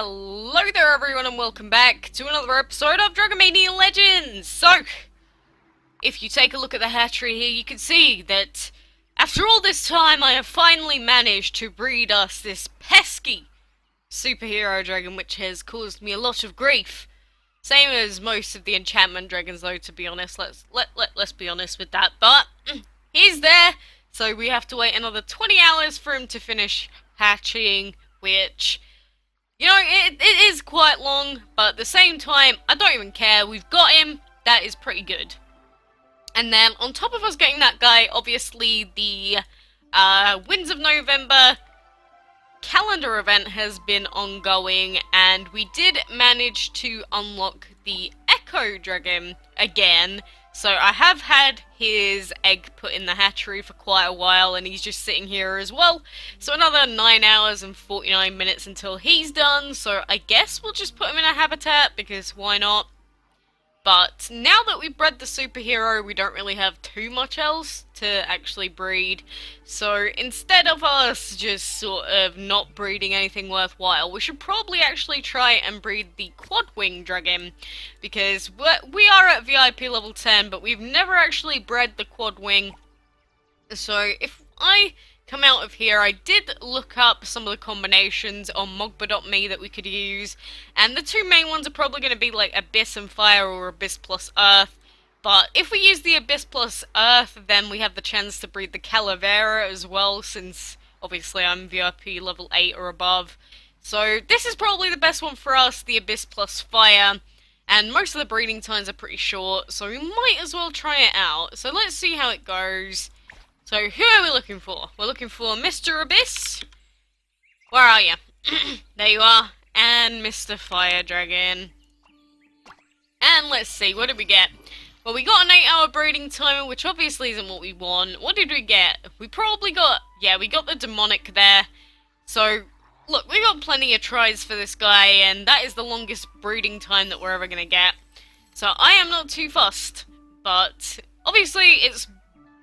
Hello there everyone and welcome back to another episode of Mania Legends! So, if you take a look at the hatchery here, you can see that after all this time I have finally managed to breed us this pesky superhero dragon, which has caused me a lot of grief. Same as most of the enchantment dragons though, to be honest. Let's be honest with that, but he's there, so we have to wait another 20 hours for him to finish hatching, which, you know, it is quite long, but at the same time, I don't even care. We've got him. That is pretty good. And then, on top of us getting that guy, obviously the Winds of November calendar event has been ongoing, and we did manage to unlock the Echo Dragon again. So I have had his egg put in the hatchery for quite a while, and he's just sitting here as well. So another 9 hours and 49 minutes until he's done, so I guess we'll just put him in a habitat, because why not? But now that we've bred the superhero, we don't really have too much else to actually breed. So instead of us just sort of not breeding anything worthwhile, we should probably actually try and breed the Quadwing dragon. Because we are at VIP level 10, but we've never actually bred the Quadwing. So if I come out of here, I did look up some of the combinations on Mogba.me that we could use, and the two main ones are probably going to be like Abyss and Fire or Abyss plus Earth. But if we use the Abyss plus Earth, then we have the chance to breed the Calavera as well, since obviously I'm VIP level 8 or above. So this is probably the best one for us, the Abyss plus Fire, and most of the breeding times are pretty short, so we might as well try it out. So let's see how it goes. So, who are we looking for? We're looking for Mr. Abyss. Where are you? There you are. And Mr. Fire Dragon. And let's see, what did we get? Well, we got an 8-hour breeding timer, which obviously isn't what we want. What did we get? We probably got... yeah, we got the demonic there. So, look, we got plenty of tries for this guy, and that is the longest breeding time that we're ever going to get. So, I am not too fussed. But, obviously, it's...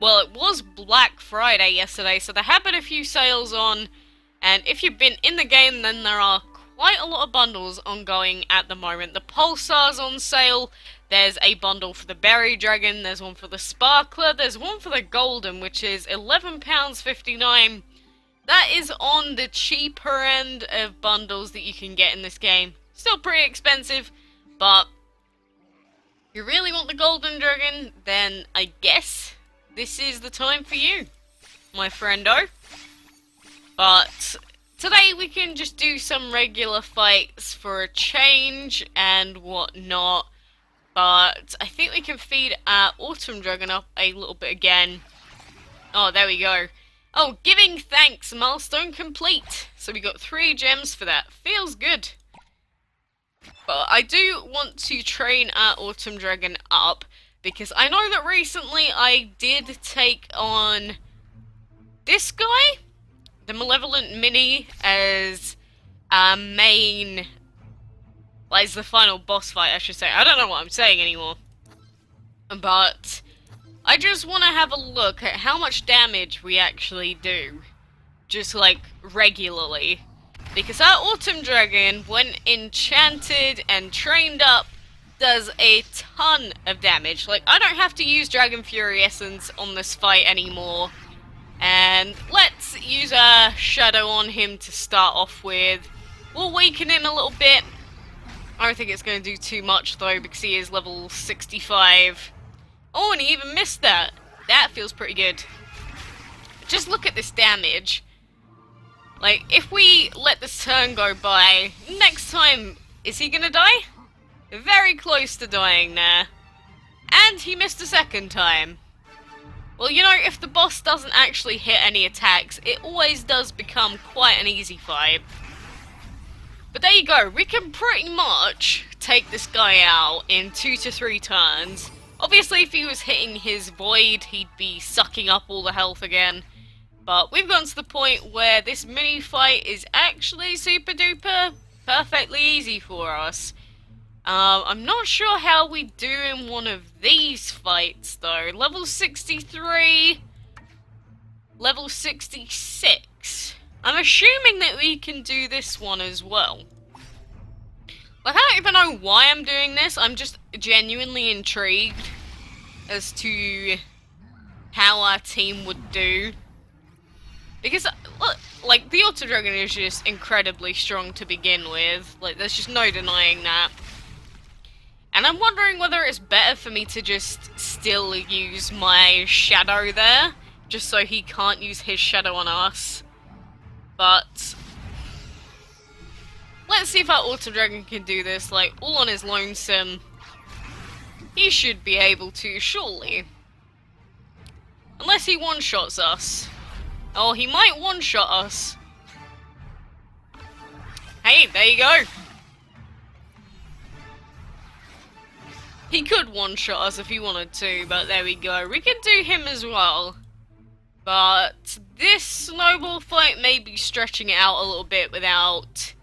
well, it was Black Friday yesterday, so there have been a few sales on, and if you've been in the game, then there are quite a lot of bundles ongoing at the moment. The Pulsar's on sale, there's a bundle for the Berry Dragon, there's one for the Sparkler, there's one for the Golden, which is £11.59. That is on the cheaper end of bundles that you can get in this game. Still pretty expensive, but if you really want the Golden Dragon, then I guess this is the time for you, my friendo. But today we can just do some regular fights for a change and whatnot. But I think we can feed our Autumn Dragon up a little bit again. Oh, there we go. Oh, giving thanks, milestone complete. So we got 3 gems for that. Feels good. But I do want to train our Autumn Dragon up, because I know that recently I did take on this guy, the Malevolent Mini, as our main... well, as the final boss fight, I should say. I don't know what I'm saying anymore. But I just want to have a look at how much damage we actually do. Just, like, regularly. Because our Autumn Dragon, when enchanted and trained up, does a ton of damage. Like, I don't have to use Dragon Fury Essence on this fight anymore. And let's use a Shadow on him to start off with. We'll weaken him a little bit. I don't think it's going to do too much though, because he is level 65. Oh, and he even missed that. That feels pretty good. Just look at this damage. Like, if we let this turn go by, next time, is he going to die? Very close to dying there. And he missed a second time. Well, you know, if the boss doesn't actually hit any attacks, it always does become quite an easy fight. But there you go, we can pretty much take this guy out in 2 to 3 turns. Obviously, if he was hitting his void, he'd be sucking up all the health again. But we've gotten to the point where this mini fight is actually super duper perfectly easy for us. I'm not sure how we do in one of these fights, though. Level 63, level 66. I'm assuming that we can do this one as well. Like, I don't even know why I'm doing this. I'm just genuinely intrigued as to how our team would do. Because, look, like, the Auto Dragon is just incredibly strong to begin with. Like, there's just no denying that. And I'm wondering whether it's better for me to just still use my shadow there, just so he can't use his shadow on us. But let's see if our Auto Dragon can do this, like, all on his lonesome. He should be able to, surely. Unless he one-shots us. Oh, he might one-shot us. Hey, there you go. He could one-shot us if he wanted to, but there we go. We can do him as well. But this snowball fight may be stretching it out a little bit without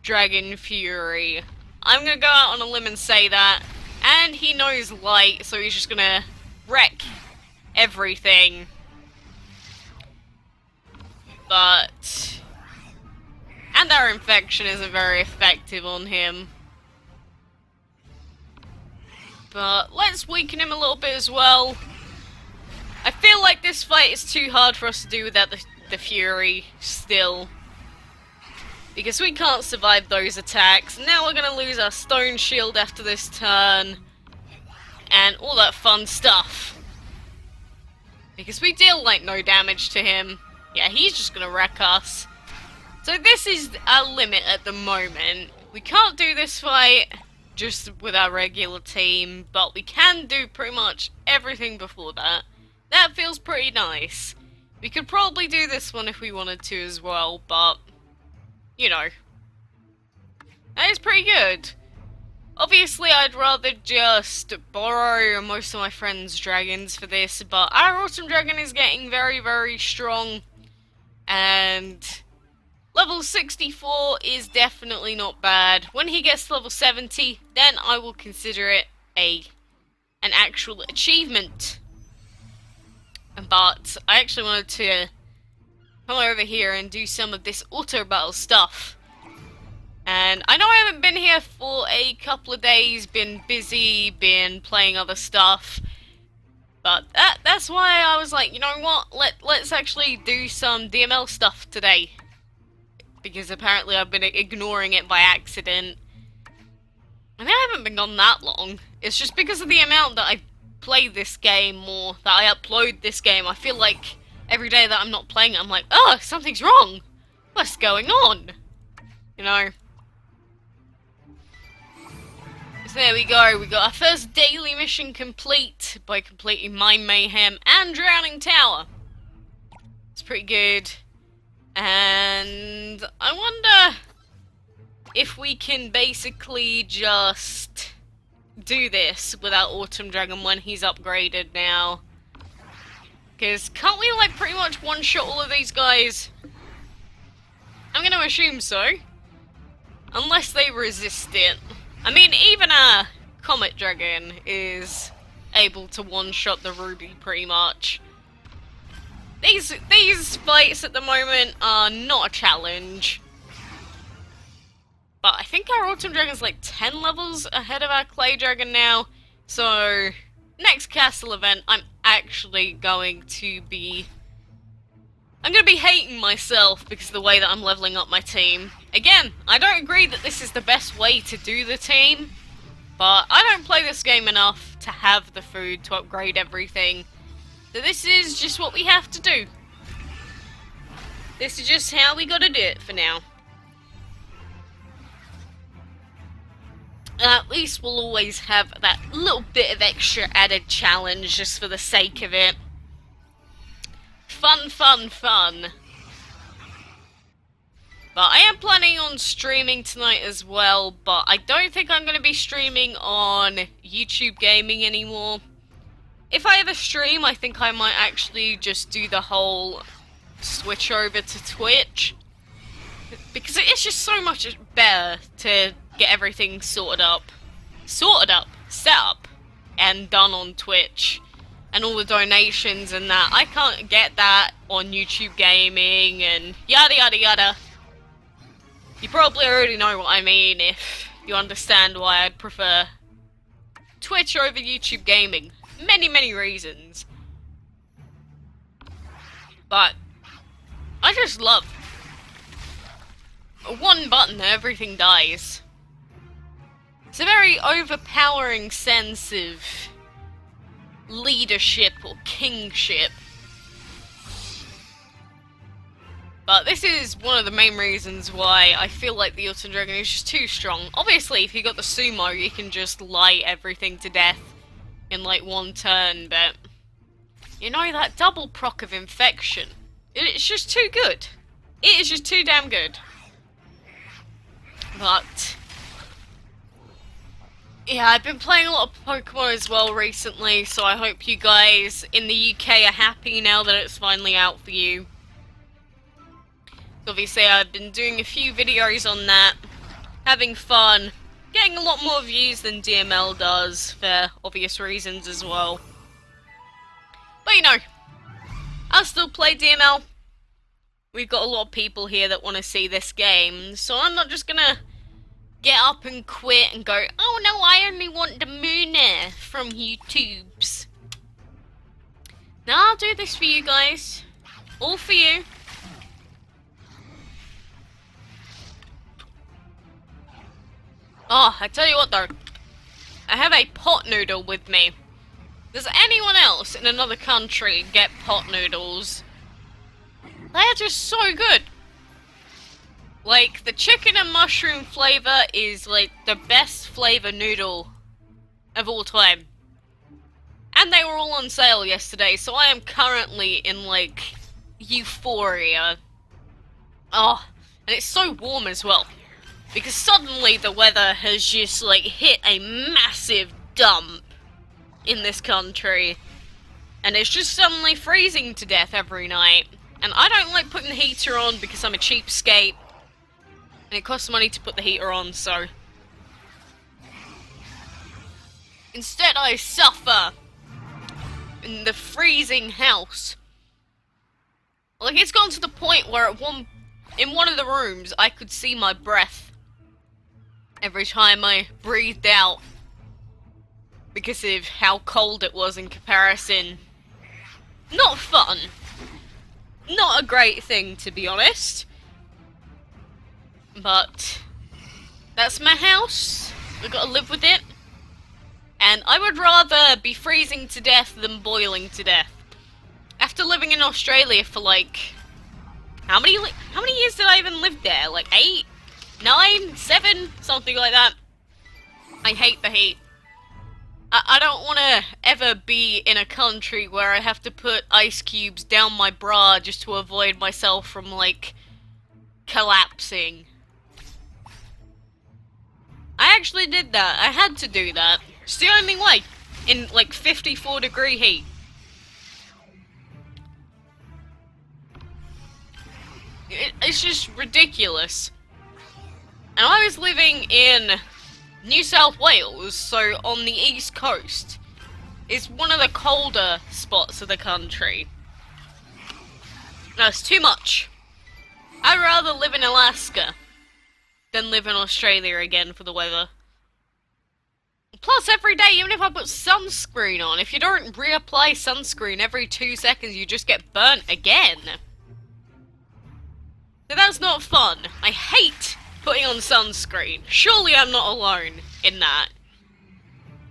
Dragon Fury. I'm gonna go out on a limb and say that. And he knows light, so he's just gonna wreck everything. But... and our infection isn't very effective on him. But let's weaken him a little bit as well. I feel like this fight is too hard for us to do without the Fury still. Because we can't survive those attacks. Now we're gonna lose our Stone Shield after this turn. And all that fun stuff. Because we deal like no damage to him. Yeah, he's just gonna wreck us. So this is our limit at the moment. We can't do this fight just with our regular team, but we can do pretty much everything before that. That feels pretty nice. We could probably do this one if we wanted to as well, but, you know. That is pretty good. Obviously, I'd rather just borrow most of my friends' dragons for this, but our Autumn Dragon is getting very, very strong. And level 64 is definitely not bad. When he gets to level 70, then I will consider it an actual achievement. But I actually wanted to come over here and do some of this auto battle stuff. And I know I haven't been here for a couple of days, been busy, been playing other stuff. But that's why I was like, you know what, let's actually do some DML stuff today. Because apparently I've been ignoring it by accident. I mean, I haven't been gone that long. It's just because of the amount that I play this game or that I upload this game. I feel like every day that I'm not playing it, I'm like, oh, something's wrong. What's going on? You know? So there we go. We got our first daily mission complete by completing Mind Mayhem and Drowning Tower. It's pretty good. And I wonder if we can basically just do this without Autumn Dragon when he's upgraded now. Because can't we like pretty much one-shot all of these guys? I'm gonna assume so. Unless they resist it. I mean, even a Comet Dragon is able to one-shot the Ruby pretty much. These fights at the moment are not a challenge. But I think our Autumn Dragon's like 10 levels ahead of our Clay Dragon now. So, next castle event, I'm actually going to be... I'm going to be hating myself because of the way that I'm leveling up my team. Again, I don't agree that this is the best way to do the team. But I don't play this game enough to have the food to upgrade everything. So this is just what we have to do. This is just how we gotta do it for now. At least we'll always have that little bit of extra added challenge just for the sake of it. Fun, fun, fun. But I am planning on streaming tonight as well, but I don't think I'm going to be streaming on YouTube Gaming anymore. If I ever stream, I think I might actually just do the whole switch over to Twitch. Because it's just so much better to get everything sorted up, set up, and done on Twitch. And all the donations and that. I can't get that on YouTube Gaming and yada yada yada. You probably already know what I mean if you understand why I'd prefer Twitch over YouTube gaming. Many, many reasons. But I just love one button, everything dies. It's a very overpowering sense of leadership or kingship. But this is one of the main reasons why I feel like the Autumn Dragon is just too strong. Obviously, if you got the sumo, you can just light everything to death in like one turn, but you know, that double proc of infection, it's just too good. It is just too damn good. But yeah, I've been playing a lot of Pokemon as well recently, so I hope you guys in the UK are happy now that it's finally out for you. Obviously, I've been doing a few videos on that, having fun, getting a lot more views than DML does, for obvious reasons as well. But you know, I'll still play DML. We've got a lot of people here that want to see this game, so I'm not just gonna get up and quit and go, oh no, I only want the Mania from YouTubes. Now I'll do this for you guys. All for you. Oh, I tell you what though, I have a pot noodle with me. Does anyone else in another country get pot noodles? They are just so good. Like, the chicken and mushroom flavor is like the best flavor noodle of all time. And they were all on sale yesterday, so I am currently in like euphoria. Oh, and it's so warm as well. Because suddenly the weather has just like hit a massive dump in this country. And it's just suddenly freezing to death every night. And I don't like putting the heater on because I'm a cheapskate. And it costs money to put the heater on, so instead I suffer in the freezing house. Like, it's gone to the point where in one of the rooms I could see my breath every time I breathed out because of how cold it was in comparison. Not fun. Not a great thing, to be honest. But that's my house. I've got to live with it. And I would rather be freezing to death than boiling to death. After living in Australia for like, how many years did I even live there? Like 8, 9, 7, something like that. I hate the heat. I don't want to ever be in a country where I have to put ice cubes down my bra just to avoid myself from like collapsing. I actually did that. I had to do that. It's the only way. In like 54-degree heat. It's just ridiculous. And I was living in New South Wales, so on the east coast. It's one of the colder spots of the country. No, it's too much. I'd rather live in Alaska than live in Australia again for the weather. Plus, every day, even if I put sunscreen on, if you don't reapply sunscreen every 2 seconds, you just get burnt again. So that's not fun. I hate putting on sunscreen. Surely I'm not alone in that.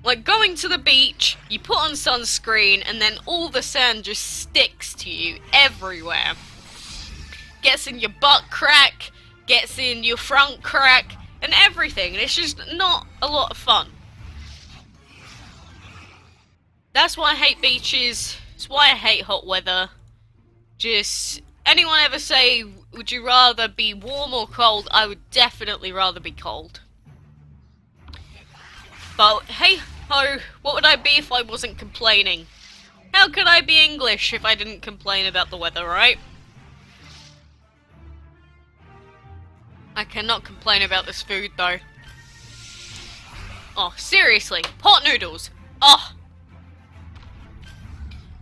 Like, going to the beach, you put on sunscreen, and then all the sand just sticks to you everywhere. Gets in your butt crack, gets in your front crack, and everything. And it's just not a lot of fun. That's why I hate beaches. It's why I hate hot weather. Just, anyone ever say, would you rather be warm or cold? I would definitely rather be cold. But hey ho, what would I be if I wasn't complaining? How could I be English if I didn't complain about the weather, right? I cannot complain about this food though. Oh, seriously, pot noodles. Oh,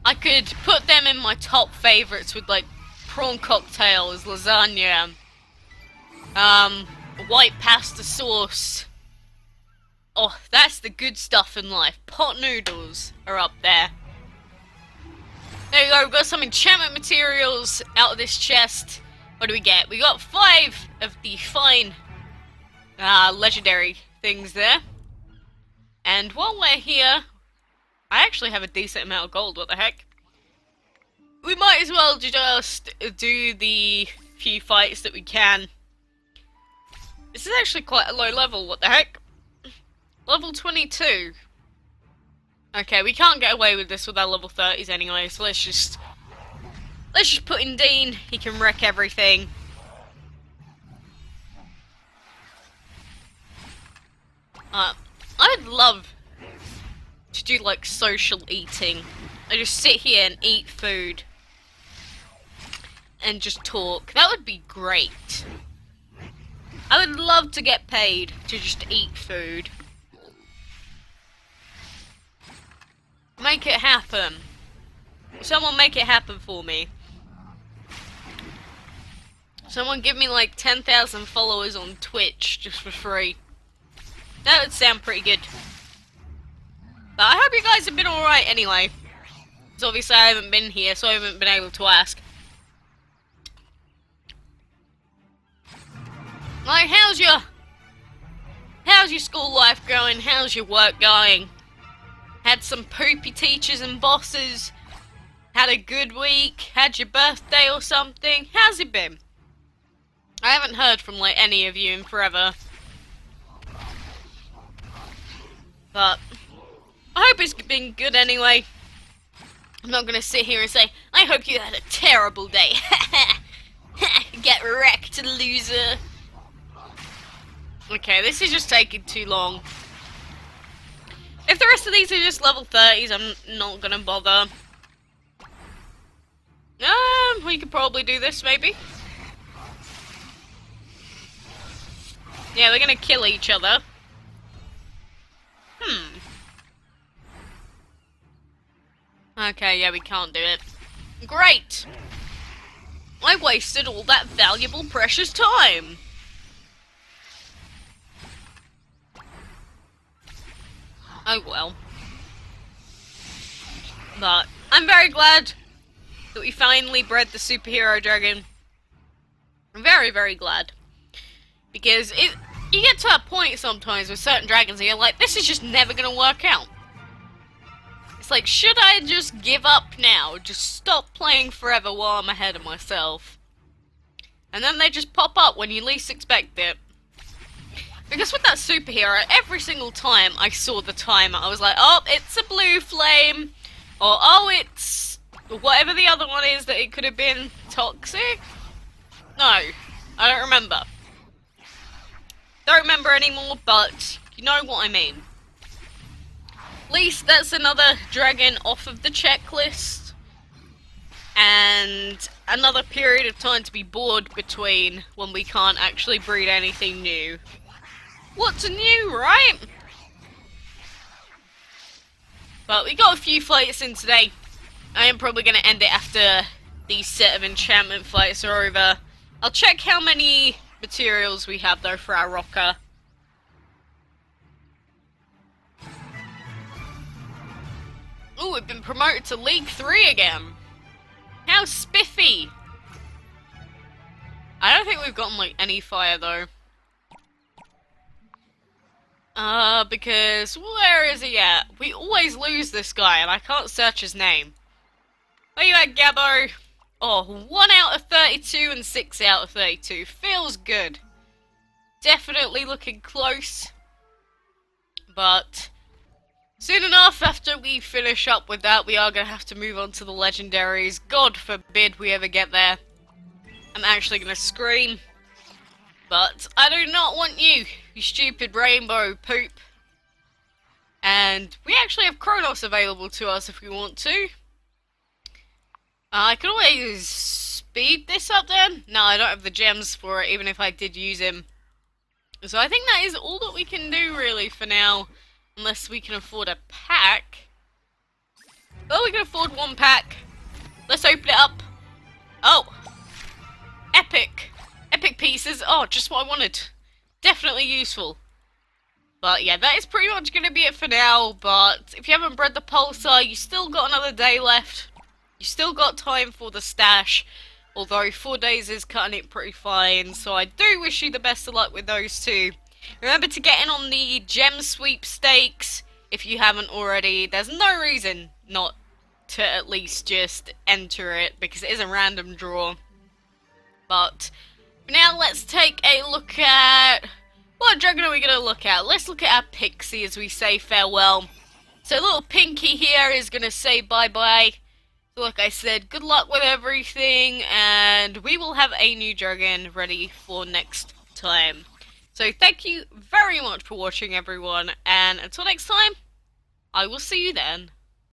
I could put them in my top favourites with like prawn cocktails, lasagna, white pasta sauce, Oh, that's the good stuff in life. Pot noodles are up there. There you go, we've got some enchantment materials out of this chest. What do we get? We got 5 of the fine legendary things there. And while we're here, I actually have a decent amount of gold, what the heck? We might as well just do the few fights that we can. This is actually quite a low level, what the heck? Level 22. Okay, we can't get away with this with our level 30s anyway, so let's just put in Dean. He can wreck everything. I'd love to do like social eating. I just sit here and eat food and just talk. That would be great. I would love to get paid to just eat food. Make it happen. Someone make it happen for me. Someone give me like 10,000 followers on Twitch just for free. That would sound pretty good. But I hope you guys have been alright anyway. Because obviously I haven't been here, so I haven't been able to ask. Like, how's your school life going? How's your work going? Had some poopy teachers and bosses? Had a good week? Had your birthday or something? How's it been? I haven't heard from, like, any of you in forever. But I hope it's been good anyway. I'm not gonna sit here and say, I hope you had a terrible day. Get wrecked, loser. Okay, this is just taking too long. If the rest of these are just level 30s, I'm not gonna bother. We could probably do this, maybe. Yeah, they're gonna kill each other. Okay, yeah, we can't do it. Great! I wasted all that valuable, precious time! Oh well. But I'm very glad that we finally bred the superhero dragon. I'm very, very glad. Because you get to a point sometimes with certain dragons and you're like, this is just never gonna work out. It's like, should I just give up now? Just stop playing forever while I'm ahead of myself? And then they just pop up when you least expect it. Because with that superhero, every single time I saw the timer, I was like, oh, it's a blue flame. Or, oh, it's whatever the other one is that it could have been. Toxic? No, I don't remember. Don't remember anymore, but you know what I mean. At least that's another dragon off of the checklist. And another period of time to be bored between when we can't actually breed anything new. What's new, right? But we got a few fights in today. I am probably going to end it after these set of enchantment fights are over. I'll check how many materials we have though for our rocker. Ooh, we've been promoted to League 3 again. How spiffy! I don't think we've gotten like any fire though. Because where is he at? We always lose this guy and I can't search his name. Where you at, Gabbo? Oh, 1 out of 32 and 6 out of 32. Feels good. Definitely looking close. But soon enough, after we finish up with that, we are going to have to move on to the legendaries. God forbid we ever get there. I'm actually going to scream. But I do not want you, you stupid rainbow poop. And we actually have Kronos available to us if we want to. I could always speed this up then. No, I don't have the gems for it, even if I did use him. So I think that is all that we can do really for now. Unless we can afford a pack. Well, we can afford 1 pack. Let's open it up. Oh. Epic. Epic pieces. Oh, just what I wanted. Definitely useful. But yeah, that is pretty much going to be it for now. But if you haven't bred the pulsar, you still got another day left. You still got time for the stash. Although 4 days is cutting it pretty fine. So I do wish you the best of luck with those two. Remember to get in on the gem sweepstakes if you haven't already. There's no reason not to at least just enter it because it is a random draw. But now let's take a look at... What dragon are we going to look at? Let's look at our pixie as we say farewell. So little Pinky here is going to say bye-bye. So like I said, good luck with everything, and we will have a new dragon ready for next time. So thank you very much for watching, everyone, and until next time, I will see you then.